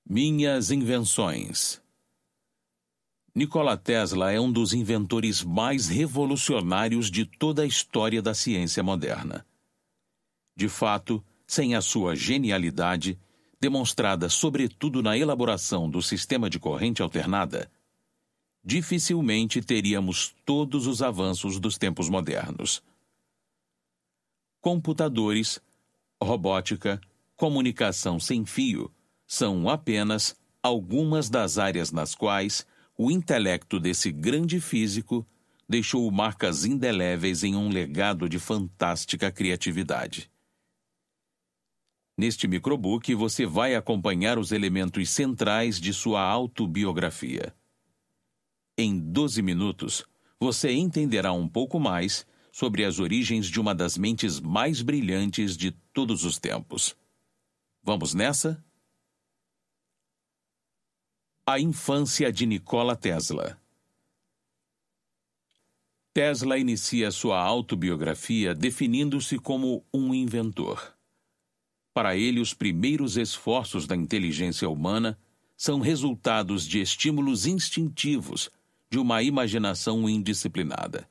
Minhas invenções. Nikola Tesla é um dos inventores mais revolucionários de toda a história da ciência moderna. De fato, sem a sua genialidade, demonstrada sobretudo na elaboração do sistema de corrente alternada, dificilmente teríamos todos os avanços dos tempos modernos. Computadores, robótica, comunicação sem fio são apenas algumas das áreas nas quais o intelecto desse grande físico deixou marcas indeléveis em um legado de fantástica criatividade. Neste microbook você vai acompanhar os elementos centrais de sua autobiografia. Em 12 minutos, você entenderá um pouco mais sobre as origens de uma das mentes mais brilhantes de todos os tempos. Vamos nessa? A infância de Nikola Tesla. Tesla inicia sua autobiografia definindo-se como um inventor. Para ele, os primeiros esforços da inteligência humana são resultados de estímulos instintivos de uma imaginação indisciplinada.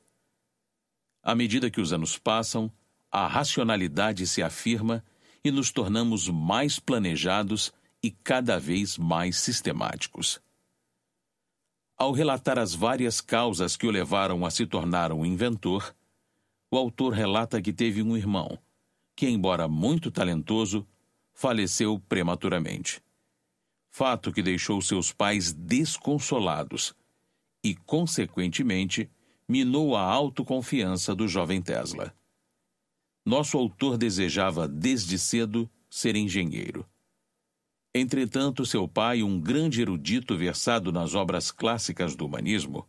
À medida que os anos passam, a racionalidade se afirma e nos tornamos mais planejados e cada vez mais sistemáticos. Ao relatar as várias causas que o levaram a se tornar um inventor, o autor relata que teve um irmão, que, embora muito talentoso, faleceu prematuramente. Fato que deixou seus pais desconsolados e, consequentemente, minou a autoconfiança do jovem Tesla. Nosso autor desejava, desde cedo, ser engenheiro. Entretanto, seu pai, um grande erudito versado nas obras clássicas do humanismo,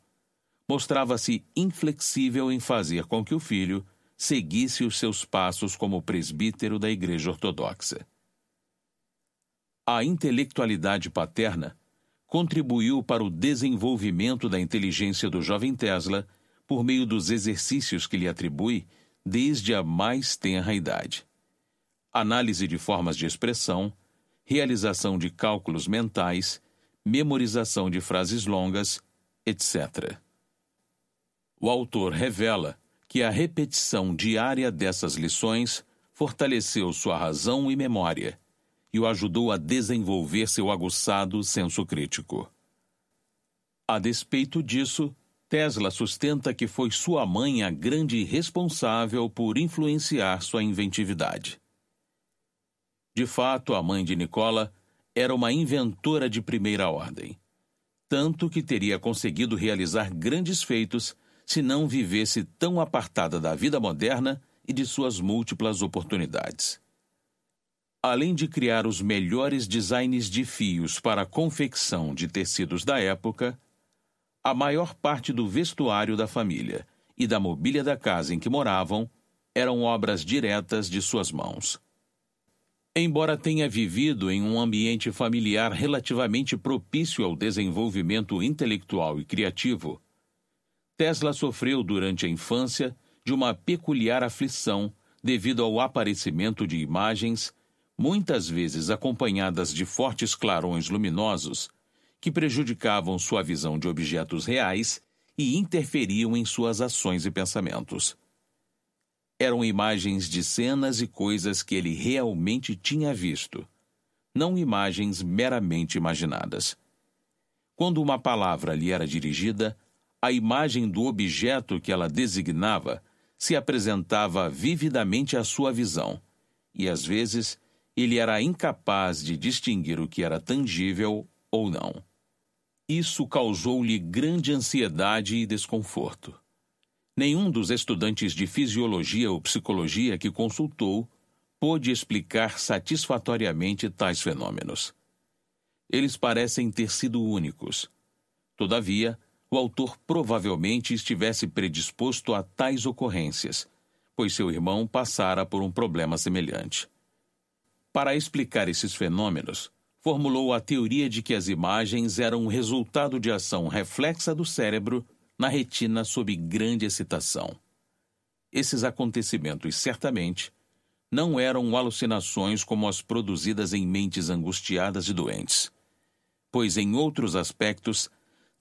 mostrava-se inflexível em fazer com que o filho seguisse os seus passos como presbítero da Igreja Ortodoxa. A intelectualidade paterna contribuiu para o desenvolvimento da inteligência do jovem Tesla por meio dos exercícios que lhe atribui desde a mais tenra idade. Análise de formas de expressão, realização de cálculos mentais, memorização de frases longas, etc. O autor revela que a repetição diária dessas lições fortaleceu sua razão e memória e o ajudou a desenvolver seu aguçado senso crítico. A despeito disso, Tesla sustenta que foi sua mãe a grande responsável por influenciar sua inventividade. De fato, a mãe de Nikola era uma inventora de primeira ordem, tanto que teria conseguido realizar grandes feitos se não vivesse tão apartada da vida moderna e de suas múltiplas oportunidades. Além de criar os melhores designs de fios para a confecção de tecidos da época, a maior parte do vestuário da família e da mobília da casa em que moravam eram obras diretas de suas mãos. Embora tenha vivido em um ambiente familiar relativamente propício ao desenvolvimento intelectual e criativo, Tesla sofreu durante a infância de uma peculiar aflição devido ao aparecimento de imagens, muitas vezes acompanhadas de fortes clarões luminosos, que prejudicavam sua visão de objetos reais e interferiam em suas ações e pensamentos. Eram imagens de cenas e coisas que ele realmente tinha visto, não imagens meramente imaginadas. Quando uma palavra lhe era dirigida, a imagem do objeto que ela designava se apresentava vividamente à sua visão, e às vezes ele era incapaz de distinguir o que era tangível ou não. Isso causou-lhe grande ansiedade e desconforto. Nenhum dos estudantes de fisiologia ou psicologia que consultou pôde explicar satisfatoriamente tais fenômenos. Eles parecem ter sido únicos. Todavia, o autor provavelmente estivesse predisposto a tais ocorrências, pois seu irmão passara por um problema semelhante. Para explicar esses fenômenos, formulou a teoria de que as imagens eram o resultado de ação reflexa do cérebro na retina sob grande excitação. Esses acontecimentos, certamente, não eram alucinações como as produzidas em mentes angustiadas e doentes. pois em outros aspectos,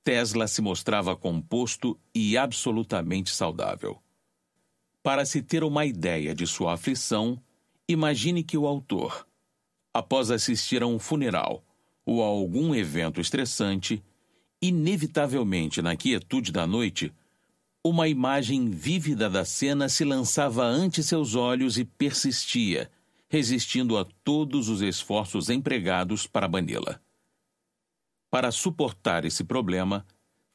Tesla se mostrava composto e absolutamente saudável. Para se ter uma ideia de sua aflição, imagine que o autor, após assistir a um funeral ou a algum evento estressante, inevitavelmente na quietude da noite, uma imagem vívida da cena se lançava ante seus olhos e persistia, resistindo a todos os esforços empregados para bani-la. Para suportar esse problema,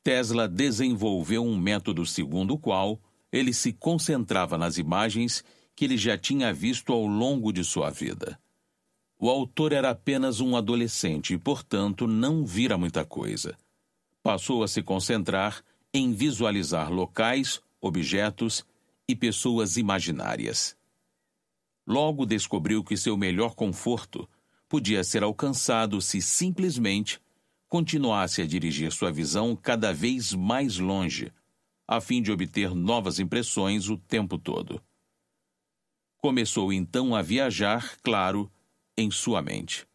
Tesla desenvolveu um método segundo o qual ele se concentrava nas imagens que ele já tinha visto ao longo de sua vida. O autor era apenas um adolescente e, portanto, não vira muita coisa. Passou a se concentrar em visualizar locais, objetos e pessoas imaginárias. Logo descobriu que seu melhor conforto podia ser alcançado se simplesmente continuasse a dirigir sua visão cada vez mais longe, a fim de obter novas impressões o tempo todo. Começou então a viajar, claro, em sua mente.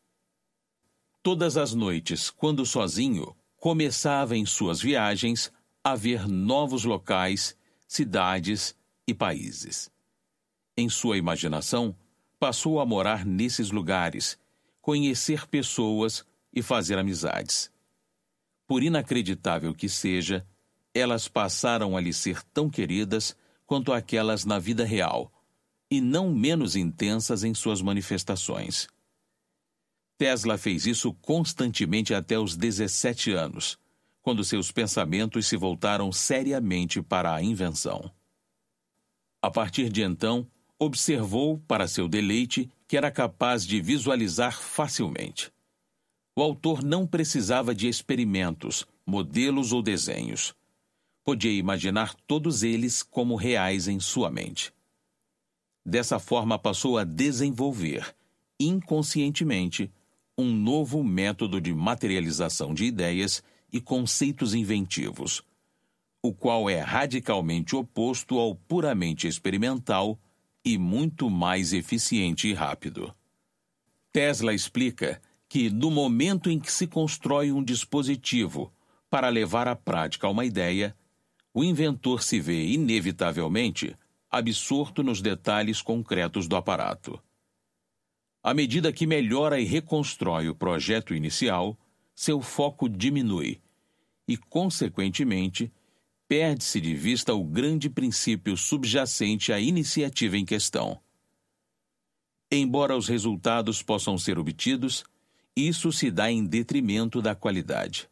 Todas as noites, quando sozinho, começava em suas viagens a ver novos locais, cidades e países. Em sua imaginação, passou a morar nesses lugares, conhecer pessoas e fazer amizades. Por inacreditável que seja, elas passaram a lhe ser tão queridas quanto aquelas na vida real, e não menos intensas em suas manifestações. Tesla fez isso constantemente até os 17 anos, quando seus pensamentos se voltaram seriamente para a invenção. A partir de então, observou, para seu deleite, que era capaz de visualizar facilmente. O autor não precisava de experimentos, modelos ou desenhos. Podia imaginar todos eles como reais em sua mente. Dessa forma passou a desenvolver, inconscientemente, um novo método de materialização de ideias e conceitos inventivos, o qual é radicalmente oposto ao puramente experimental e muito mais eficiente e rápido. Tesla explica que, no momento em que se constrói um dispositivo para levar à prática uma ideia, o inventor se vê, inevitavelmente, absorto nos detalhes concretos do aparato. À medida que melhora e reconstrói o projeto inicial, seu foco diminui e, consequentemente, perde-se de vista o grande princípio subjacente à iniciativa em questão. Embora os resultados possam ser obtidos, isso se dá em detrimento da qualidade.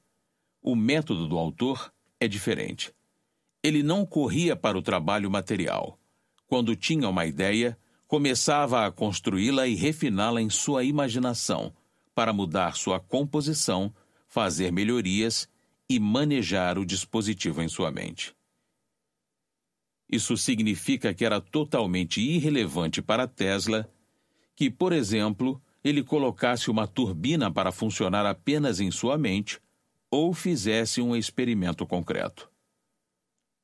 O método do autor é diferente. Ele não corria para o trabalho material. Quando tinha uma ideia, começava a construí-la e refiná-la em sua imaginação, para mudar sua composição, fazer melhorias e manejar o dispositivo em sua mente. Isso significa que era totalmente irrelevante para Tesla que, por exemplo, ele colocasse uma turbina para funcionar apenas em sua mente ou fizesse um experimento concreto.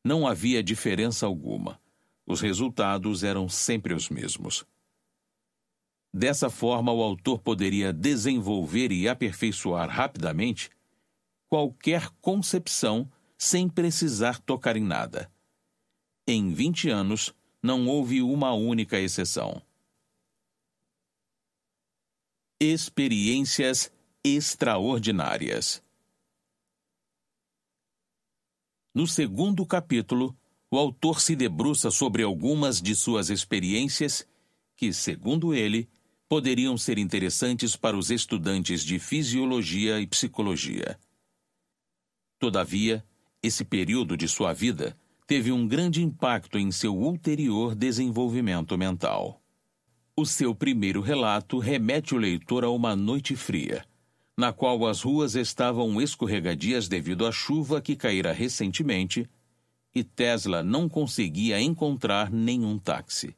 Não havia diferença alguma. Os resultados eram sempre os mesmos. Dessa forma, o autor poderia desenvolver e aperfeiçoar rapidamente qualquer concepção sem precisar tocar em nada. Em 20 anos, não houve uma única exceção. Experiências extraordinárias. No segundo capítulo, o autor se debruça sobre algumas de suas experiências que, segundo ele, poderiam ser interessantes para os estudantes de fisiologia e psicologia. Todavia, esse período de sua vida teve um grande impacto em seu ulterior desenvolvimento mental. O seu primeiro relato remete o leitor a uma noite fria, na qual as ruas estavam escorregadias devido à chuva que caíra recentemente, e Tesla não conseguia encontrar nenhum táxi.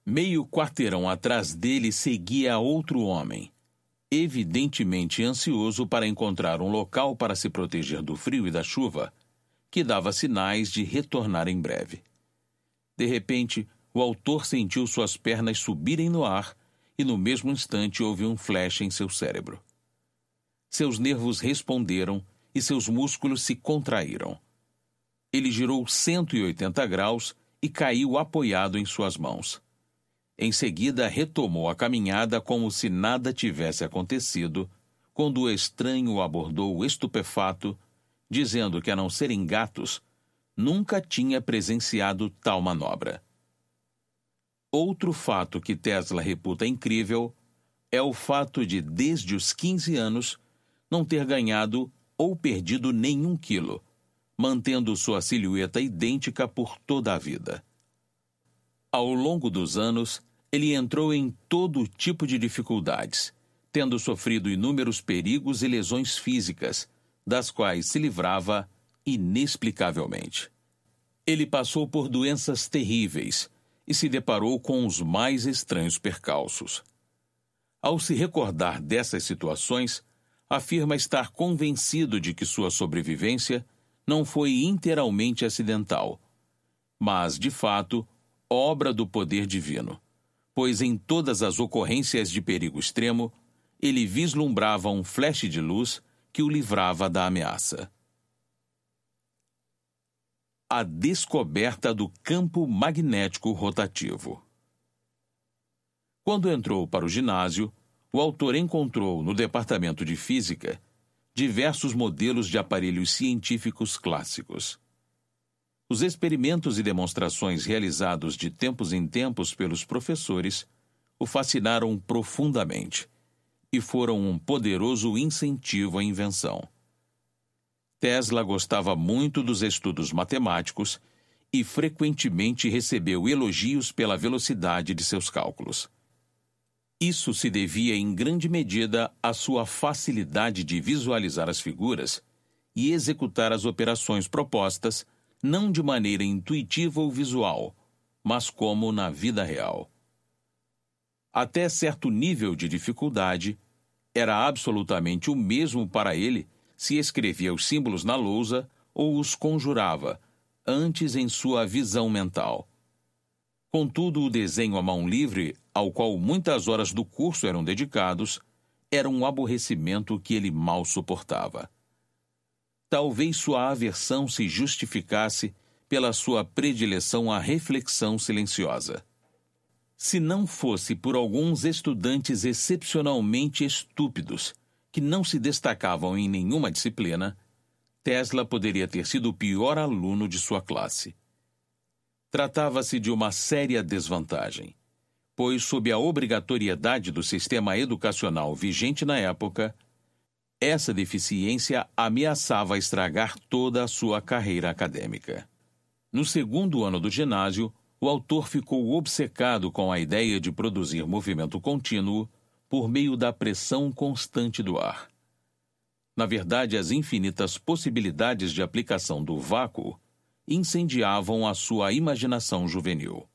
Meio quarteirão atrás dele seguia outro homem, evidentemente ansioso para encontrar um local para se proteger do frio e da chuva, que dava sinais de retornar em breve. De repente, o autor sentiu suas pernas subirem no ar e no mesmo instante houve um flash em seu cérebro. seus nervos responderam e seus músculos se contraíram. Ele girou 180 graus e caiu apoiado em suas mãos. Em seguida, retomou a caminhada como se nada tivesse acontecido, quando o estranho o abordou estupefato, dizendo que, a não serem gatos, nunca tinha presenciado tal manobra. Outro fato que Tesla reputa incrível é o fato de, desde os 15 anos, não ter ganhado ou perdido nenhum quilo, mantendo sua silhueta idêntica por toda a vida. Ao longo dos anos, ele entrou em todo tipo de dificuldades, tendo sofrido inúmeros perigos e lesões físicas, das quais se livrava inexplicavelmente. Ele passou por doenças terríveis e se deparou com os mais estranhos percalços. Ao se recordar dessas situações, afirma estar convencido de que sua sobrevivência não foi inteiramente acidental, mas, de fato, obra do poder divino, pois em todas as ocorrências de perigo extremo, ele vislumbrava um flash de luz que o livrava da ameaça. A descoberta do campo magnético rotativo. Quando entrou para o ginásio, o autor encontrou no departamento de física diversos modelos de aparelhos científicos clássicos. Os experimentos e demonstrações realizados de tempos em tempos pelos professores o fascinaram profundamente e foram um poderoso incentivo à invenção. Tesla gostava muito dos estudos matemáticos e frequentemente recebeu elogios pela velocidade de seus cálculos. Isso se devia em grande medida à sua facilidade de visualizar as figuras e executar as operações propostas, não de maneira intuitiva ou visual, mas como na vida real. Até certo nível de dificuldade, era absolutamente o mesmo para ele se escrevia os símbolos na lousa ou os conjurava, antes em sua visão mental. Contudo, o desenho à mão livre, ao qual muitas horas do curso eram dedicados, era um aborrecimento que ele mal suportava. Talvez sua aversão se justificasse pela sua predileção à reflexão silenciosa. Se não fosse por alguns estudantes excepcionalmente estúpidos, que não se destacavam em nenhuma disciplina, Tesla poderia ter sido o pior aluno de sua classe. Tratava-se de uma séria desvantagem, pois, sob a obrigatoriedade do sistema educacional vigente na época, essa deficiência ameaçava estragar toda a sua carreira acadêmica. No segundo ano do ginásio, o autor ficou obcecado com a ideia de produzir movimento contínuo por meio da pressão constante do ar. Na verdade, as infinitas possibilidades de aplicação do vácuo incendiavam a sua imaginação juvenil.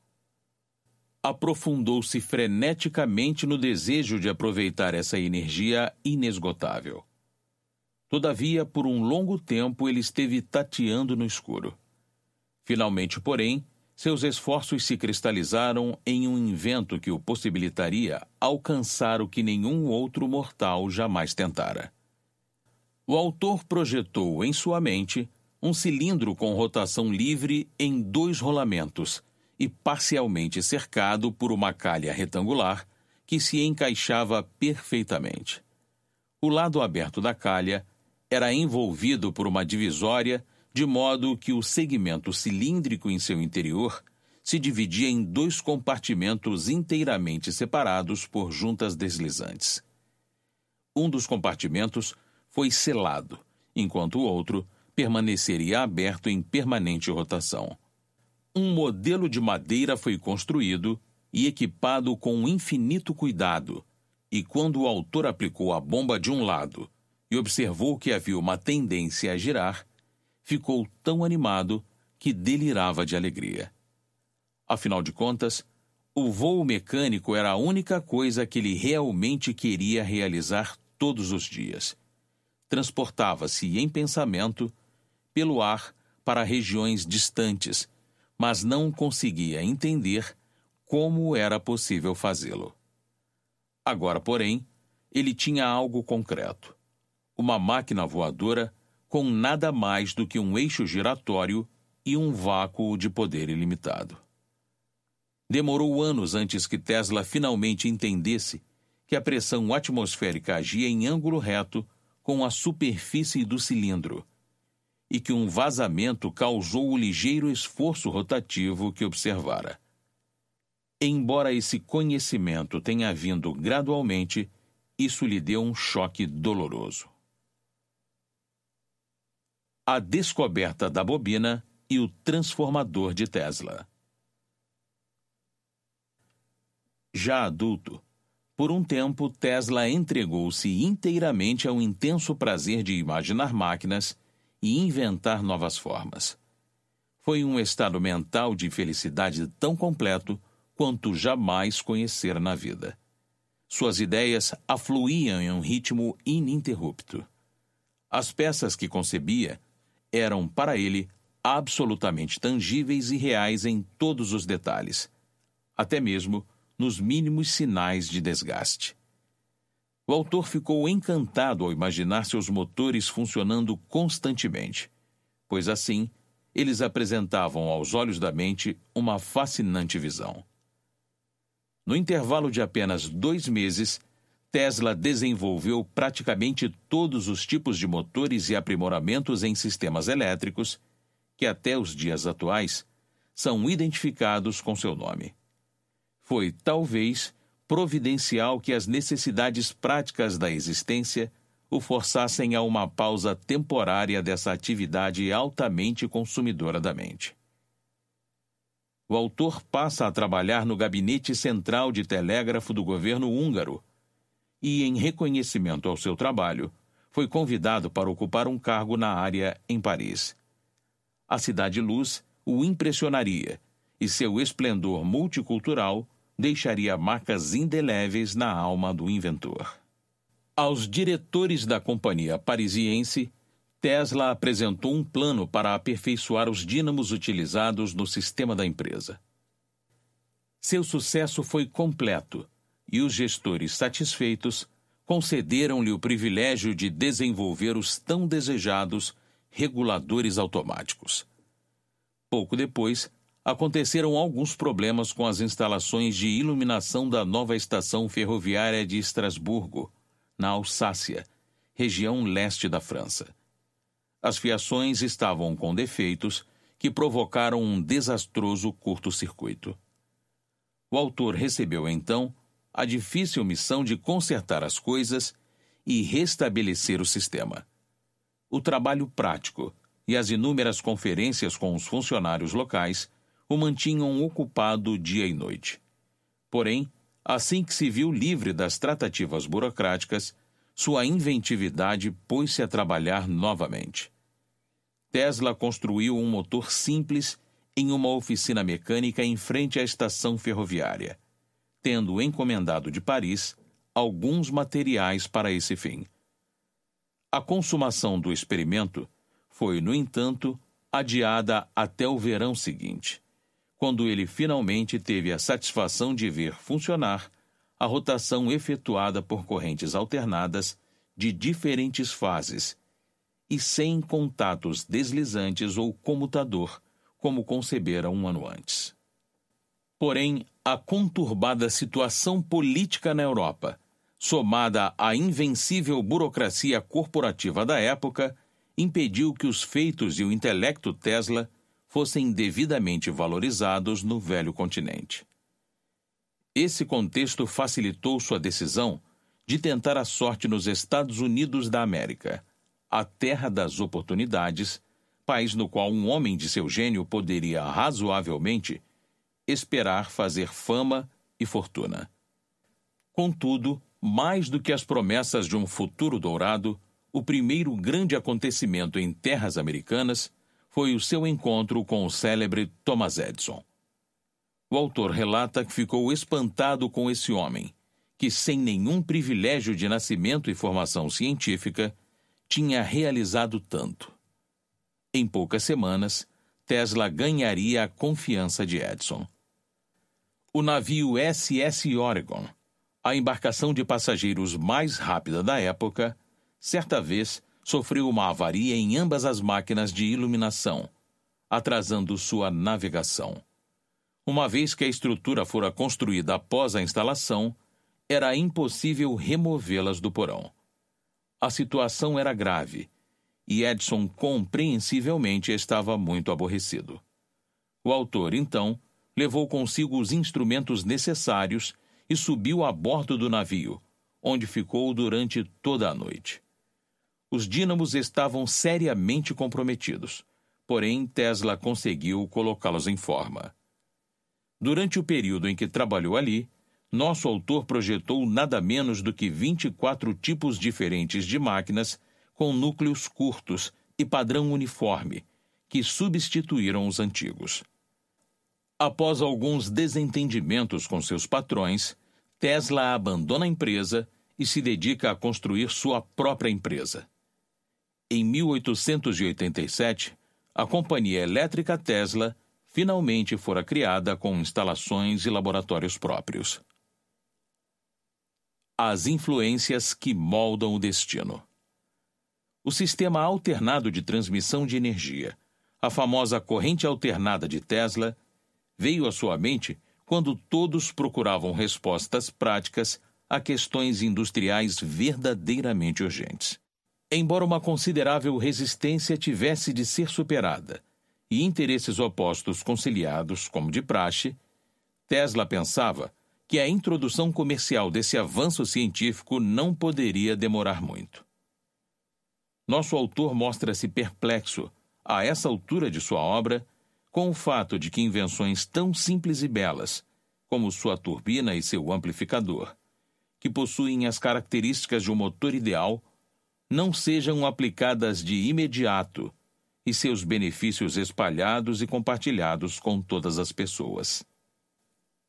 Aprofundou-se freneticamente no desejo de aproveitar essa energia inesgotável. Todavia, por um longo tempo, ele esteve tateando no escuro. Finalmente, porém, seus esforços se cristalizaram em um invento que o possibilitaria alcançar o que nenhum outro mortal jamais tentara. O autor projetou em sua mente um cilindro com rotação livre em 2 rolamentos e parcialmente cercado por uma calha retangular que se encaixava perfeitamente. O lado aberto da calha era envolvido por uma divisória, de modo que o segmento cilíndrico em seu interior se dividia em 2 compartimentos inteiramente separados por juntas deslizantes. Um dos compartimentos foi selado, enquanto o outro permaneceria aberto em permanente rotação. Um modelo de madeira foi construído e equipado com infinito cuidado, e quando o autor aplicou a bomba de um lado e observou que havia uma tendência a girar, ficou tão animado que delirava de alegria. Afinal de contas, o voo mecânico era a única coisa que ele realmente queria realizar todos os dias. Transportava-se em pensamento pelo ar para regiões distantes, mas não conseguia entender como era possível fazê-lo. Agora, porém, ele tinha algo concreto. uma máquina voadora com nada mais do que um eixo giratório e um vácuo de poder ilimitado. Demorou anos antes que Tesla finalmente entendesse que a pressão atmosférica agia em ângulo reto com a superfície do cilindro e que um vazamento causou o ligeiro esforço rotativo que observara. Embora esse conhecimento tenha vindo gradualmente, isso lhe deu um choque doloroso. A descoberta da bobina e o transformador de Tesla. Já adulto, por um tempo Tesla entregou-se inteiramente ao intenso prazer de imaginar máquinas e inventar novas formas. Foi um estado mental de felicidade tão completo quanto jamais conhecer na vida. Suas ideias afluíam em um ritmo ininterrupto. As peças que concebia eram, para ele, absolutamente tangíveis e reais em todos os detalhes, até mesmo nos mínimos sinais de desgaste. O autor ficou encantado ao imaginar seus motores funcionando constantemente, pois assim eles apresentavam aos olhos da mente uma fascinante visão. No intervalo de apenas 2 meses, Tesla desenvolveu praticamente todos os tipos de motores e aprimoramentos em sistemas elétricos que, até os dias atuais, são identificados com seu nome. Foi, talvez, providencial que as necessidades práticas da existência o forçassem a uma pausa temporária dessa atividade altamente consumidora da mente. O autor passa a trabalhar no Gabinete Central de Telégrafo do governo húngaro e, em reconhecimento ao seu trabalho, foi convidado para ocupar um cargo na área em Paris. A Cidade-Luz o impressionaria e seu esplendor multicultural deixaria marcas indeléveis na alma do inventor. Aos diretores da companhia parisiense, Tesla apresentou um plano para aperfeiçoar os dínamos utilizados no sistema da empresa. Seu sucesso foi completo e os gestores satisfeitos concederam-lhe o privilégio de desenvolver os tão desejados reguladores automáticos. Pouco depois, aconteceram alguns problemas com as instalações de iluminação da nova estação ferroviária de Estrasburgo, na Alsácia, região leste da França. As fiações estavam com defeitos que provocaram um desastroso curto-circuito. O autor recebeu, então, a difícil missão de consertar as coisas e restabelecer o sistema. O trabalho prático e as inúmeras conferências com os funcionários locais o mantinham ocupado dia e noite. Porém, assim que se viu livre das tratativas burocráticas, sua inventividade pôs-se a trabalhar novamente. Tesla construiu um motor simples em uma oficina mecânica em frente à estação ferroviária, tendo encomendado de Paris alguns materiais para esse fim. A consumação do experimento foi, no entanto, adiada até o verão seguinte, quando ele finalmente teve a satisfação de ver funcionar a rotação efetuada por correntes alternadas de diferentes fases e sem contatos deslizantes ou comutador, como concebera um ano antes. Porém, a conturbada situação política na Europa, somada à invencível burocracia corporativa da época, impediu que os feitos e o intelecto Tesla fossem devidamente valorizados no velho continente. Esse contexto facilitou sua decisão de tentar a sorte nos Estados Unidos da América, a terra das oportunidades, país no qual um homem de seu gênio poderia razoavelmente esperar fazer fama e fortuna. Contudo, mais do que as promessas de um futuro dourado, o primeiro grande acontecimento em terras americanas foi o seu encontro com o célebre Thomas Edison. O autor relata que ficou espantado com esse homem, que, sem nenhum privilégio de nascimento e formação científica, tinha realizado tanto. Em poucas semanas, Tesla ganharia a confiança de Edison. O navio SS Oregon, a embarcação de passageiros mais rápida da época, certa vez, sofreu uma avaria em ambas as máquinas de iluminação, atrasando sua navegação. Uma vez que a estrutura fora construída após a instalação, era impossível removê-las do porão. A situação era grave, e Edison compreensivelmente estava muito aborrecido. O autor, então, levou consigo os instrumentos necessários e subiu a bordo do navio, onde ficou durante toda a noite. Os dínamos estavam seriamente comprometidos, porém Tesla conseguiu colocá-los em forma. Durante o período em que trabalhou ali, nosso autor projetou nada menos do que 24 tipos diferentes de máquinas com núcleos curtos e padrão uniforme, que substituíram os antigos. Após alguns desentendimentos com seus patrões, Tesla abandona a empresa e se dedica a construir sua própria empresa. Em 1887, a Companhia Elétrica Tesla finalmente fora criada com instalações e laboratórios próprios. As influências que moldam o destino. O sistema alternado de transmissão de energia, a famosa corrente alternada de Tesla, veio à sua mente quando todos procuravam respostas práticas a questões industriais verdadeiramente urgentes. Embora uma considerável resistência tivesse de ser superada e interesses opostos conciliados, como de praxe, Tesla pensava que a introdução comercial desse avanço científico não poderia demorar muito. Nosso autor mostra-se perplexo, a essa altura de sua obra, com o fato de que invenções tão simples e belas, como sua turbina e seu amplificador, que possuem as características de um motor ideal, não sejam aplicadas de imediato e seus benefícios espalhados e compartilhados com todas as pessoas.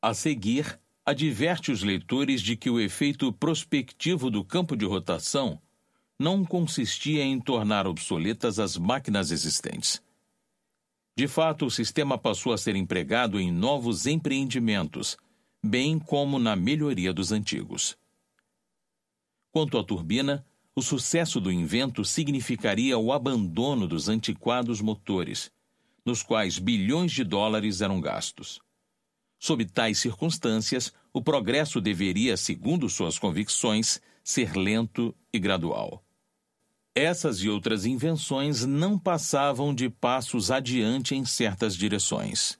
A seguir, adverte os leitores de que o efeito prospectivo do campo de rotação não consistia em tornar obsoletas as máquinas existentes. De fato, o sistema passou a ser empregado em novos empreendimentos, bem como na melhoria dos antigos. Quanto à turbina, o sucesso do invento significaria o abandono dos antiquados motores, nos quais bilhões de dólares eram gastos. Sob tais circunstâncias, o progresso deveria, segundo suas convicções, ser lento e gradual. Essas e outras invenções não passavam de passos adiante em certas direções.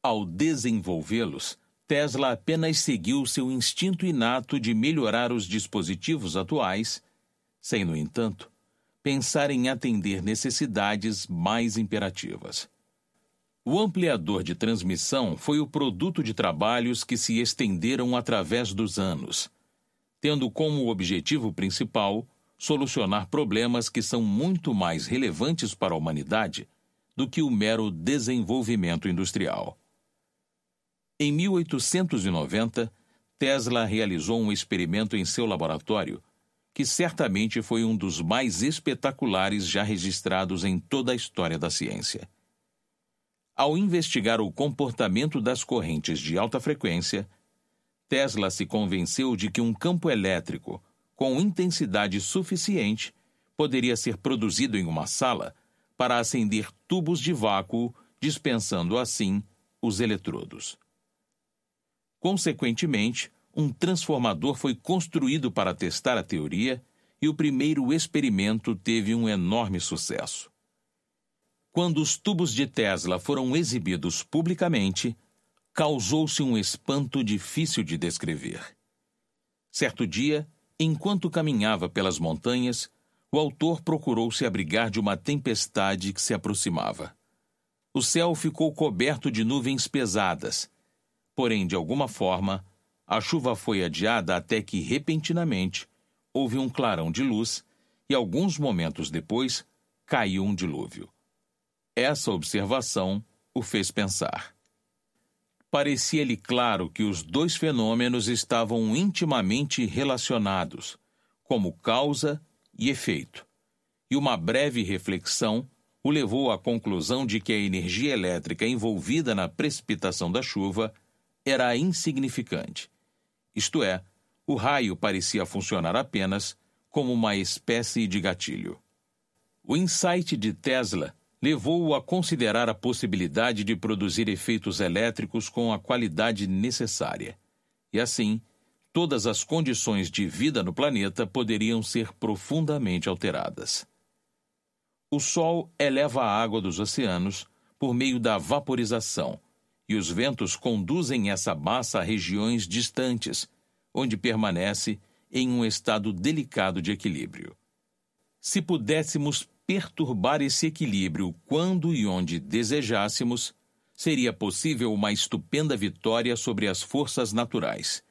Ao desenvolvê-los, Tesla apenas seguiu seu instinto inato de melhorar os dispositivos atuais, sem, no entanto, pensar em atender necessidades mais imperativas. O ampliador de transmissão foi o produto de trabalhos que se estenderam através dos anos, tendo como objetivo principal solucionar problemas que são muito mais relevantes para a humanidade do que o mero desenvolvimento industrial. Em 1890, Tesla realizou um experimento em seu laboratório que certamente foi um dos mais espetaculares já registrados em toda a história da ciência. Ao investigar o comportamento das correntes de alta frequência, Tesla se convenceu de que um campo elétrico com intensidade suficiente poderia ser produzido em uma sala para acender tubos de vácuo, dispensando assim os eletrodos. Consequentemente, um transformador foi construído para testar a teoria e o primeiro experimento teve um enorme sucesso. Quando os tubos de Tesla foram exibidos publicamente, causou-se um espanto difícil de descrever. Certo dia, enquanto caminhava pelas montanhas, o autor procurou se abrigar de uma tempestade que se aproximava. O céu ficou coberto de nuvens pesadas, porém, de alguma forma, a chuva foi adiada até que, repentinamente, houve um clarão de luz e, alguns momentos depois, caiu um dilúvio. Essa observação o fez pensar. Parecia-lhe claro que os dois fenômenos estavam intimamente relacionados, como causa e efeito, e uma breve reflexão o levou à conclusão de que a energia elétrica envolvida na precipitação da chuva era insignificante. Isto é, o raio parecia funcionar apenas como uma espécie de gatilho. O insight de Tesla levou-o a considerar a possibilidade de produzir efeitos elétricos com a qualidade necessária. E assim, todas as condições de vida no planeta poderiam ser profundamente alteradas. O Sol eleva a água dos oceanos por meio da vaporização, e os ventos conduzem essa massa a regiões distantes, onde permanece em um estado delicado de equilíbrio. Se pudéssemos perturbar esse equilíbrio quando e onde desejássemos, seria possível uma estupenda vitória sobre as forças naturais,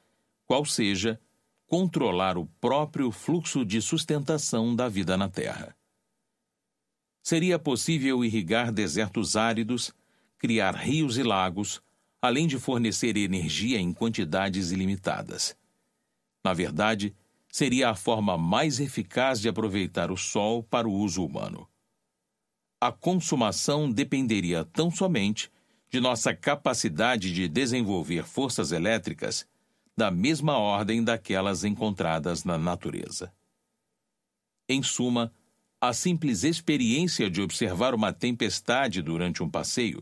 qual seja, controlar o próprio fluxo de sustentação da vida na Terra. Seria possível irrigar desertos áridos, criar rios e lagos, além de fornecer energia em quantidades ilimitadas. Na verdade, seria a forma mais eficaz de aproveitar o Sol para o uso humano. A consumação dependeria tão somente de nossa capacidade de desenvolver forças elétricas da mesma ordem daquelas encontradas na natureza. Em suma, a simples experiência de observar uma tempestade durante um passeio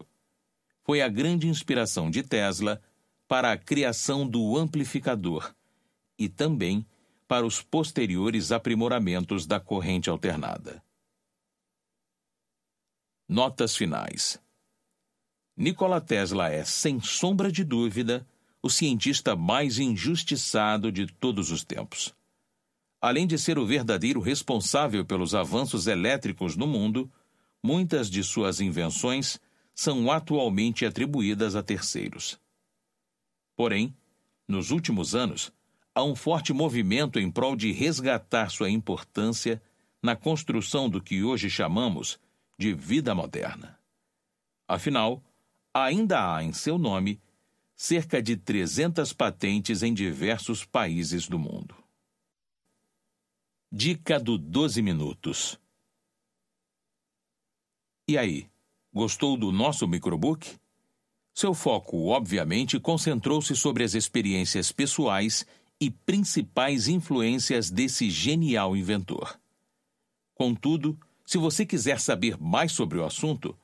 foi a grande inspiração de Tesla para a criação do amplificador e também para os posteriores aprimoramentos da corrente alternada. Notas finais. Nikola Tesla é, sem sombra de dúvida, o cientista mais injustiçado de todos os tempos. Além de ser o verdadeiro responsável pelos avanços elétricos no mundo, muitas de suas invenções são atualmente atribuídas a terceiros. Porém, nos últimos anos, há um forte movimento em prol de resgatar sua importância na construção do que hoje chamamos de vida moderna. Afinal, ainda há em seu nome cerca de 300 patentes em diversos países do mundo. Dica do 12 minutos. E aí, gostou do nosso microbook? Seu foco, obviamente, concentrou-se sobre as experiências pessoais e principais influências desse genial inventor. Contudo, se você quiser saber mais sobre o assunto,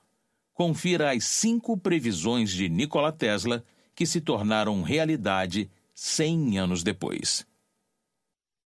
confira as 5 previsões de Nikola Tesla que se tornaram realidade 100 anos depois.